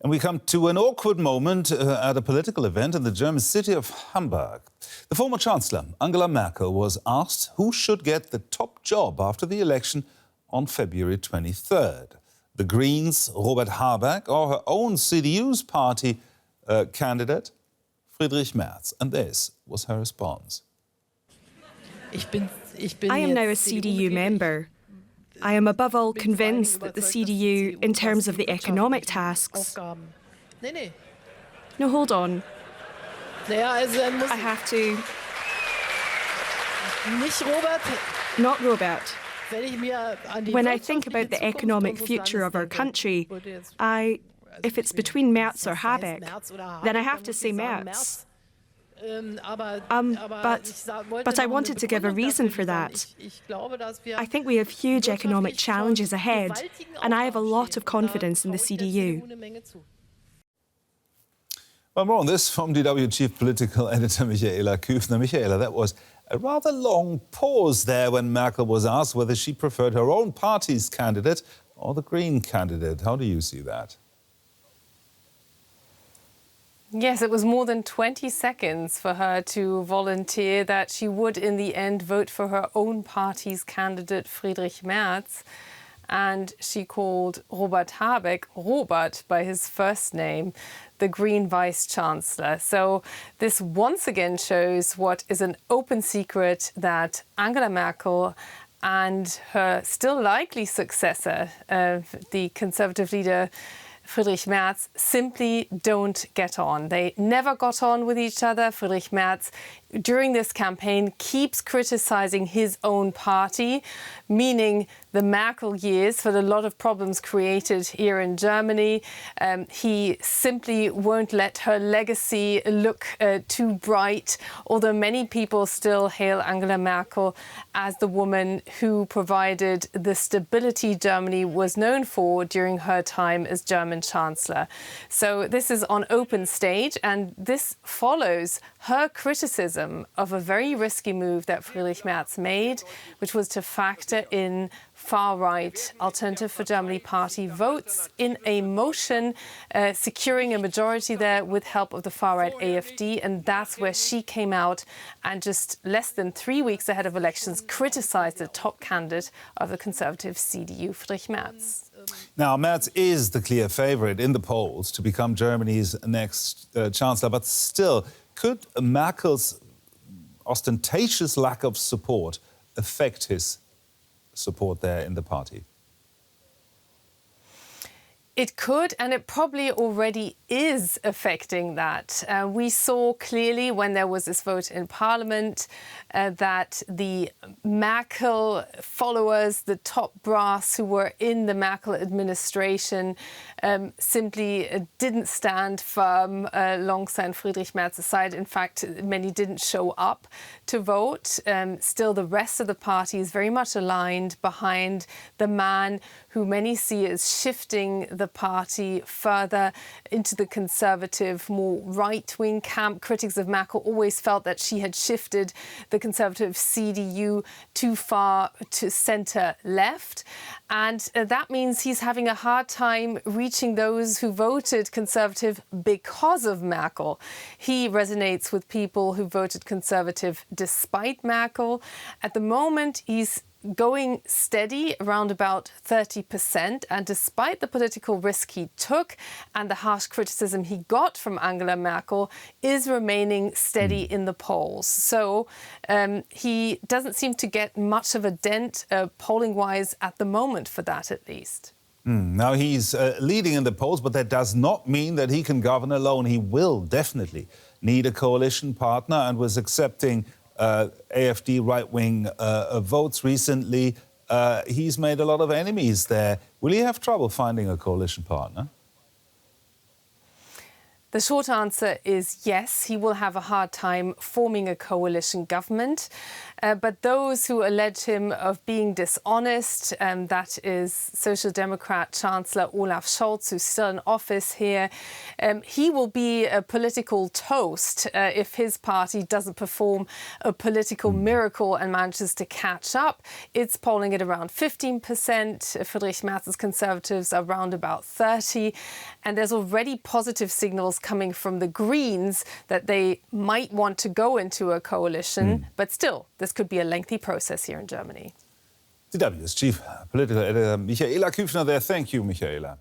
And we come to an awkward moment at a political event in the German city of Hamburg. The former Chancellor, Angela Merkel, was asked who should get the top job after the election on February 23rd. The Greens Robert Habeck or her own CDU's party candidate, Friedrich Merz. And this was her response. I am now a CDU member. I am above all convinced that the CDU, in terms of the economic tasks... No, hold on. I have to... Not Robert. When I think about the economic future of our country, if it's between Merz or Habeck, then I have to say Merz. But I wanted to give a reason for that. I think we have huge economic challenges ahead, and I have a lot of confidence in the CDU. Well, more on this from DW Chief Political Editor Michaela Küfner. Michaela, that was a rather long pause there when Merkel was asked whether she preferred her own party's candidate or the Green candidate. How do you see that? Yes, it was more than 20 seconds for her to volunteer that she would in the end vote for her own party's candidate, Friedrich Merz. And she called Robert Habeck, Robert by his first name, the Green Vice-Chancellor. So this once again shows what is an open secret, that Angela Merkel and her still likely successor, the Conservative leader Friedrich Merz, simply don't get on. They never got on with each other. Friedrich Merz, during this campaign, keeps criticizing his own party, meaning the Merkel years, for the lot of problems created here in Germany. He simply won't let her legacy look too bright, although many people still hail Angela Merkel as the woman who provided the stability Germany was known for during her time as German Chancellor. So this is on open stage, and this follows her criticism of a very risky move that Friedrich Merz made, which was to factor in far-right Alternative for Germany party votes in a motion securing a majority there with help of the far-right AfD. And that's where she came out and just less than 3 weeks ahead of elections criticized the top candidate of the Conservative CDU, Friedrich Merz. Now, Merz is the clear favourite in the polls to become Germany's next Chancellor, but still, could Merkel's ostentatious lack of support affect his support there in the party? It could, and it probably already is affecting that. We saw clearly when there was this vote in Parliament that the Merkel followers, the top brass who were in the Merkel administration, simply didn't stand firm alongside Friedrich Merz's side. In fact, many didn't show up to vote. Still, the rest of the party is very much aligned behind the man who many see as shifting the party further into the conservative, more right-wing camp. Critics of Merkel always felt that she had shifted the conservative CDU too far to centre-left. And that means he's having a hard time reaching those who voted conservative because of Merkel. He resonates with people who voted conservative despite Merkel. At the moment, he's going steady around about 30%, and despite the political risk he took and the harsh criticism he got from Angela Merkel, is remaining steady in the polls. So he doesn't seem to get much of a dent polling-wise at the moment, for that at least. Now he's leading in the polls, but that does not mean that he can govern alone. He will definitely need a coalition partner, and was accepting AfD right-wing votes recently. He's made a lot of enemies there. Will he have trouble finding a coalition partner? The short answer is yes, he will have a hard time forming a coalition government. But those who allege him of being dishonest, that is Social Democrat Chancellor Olaf Scholz, who's still in office here, he will be a political toast if his party doesn't perform a political miracle and manages to catch up. It's polling at around 15%. Friedrich Merz's Conservatives are around about 30%. And there's already positive signals coming from the Greens that they might want to go into a coalition. But still, this could be a lengthy process here in Germany. DW's chief political editor Michaela Küfner there. Thank you, Michaela.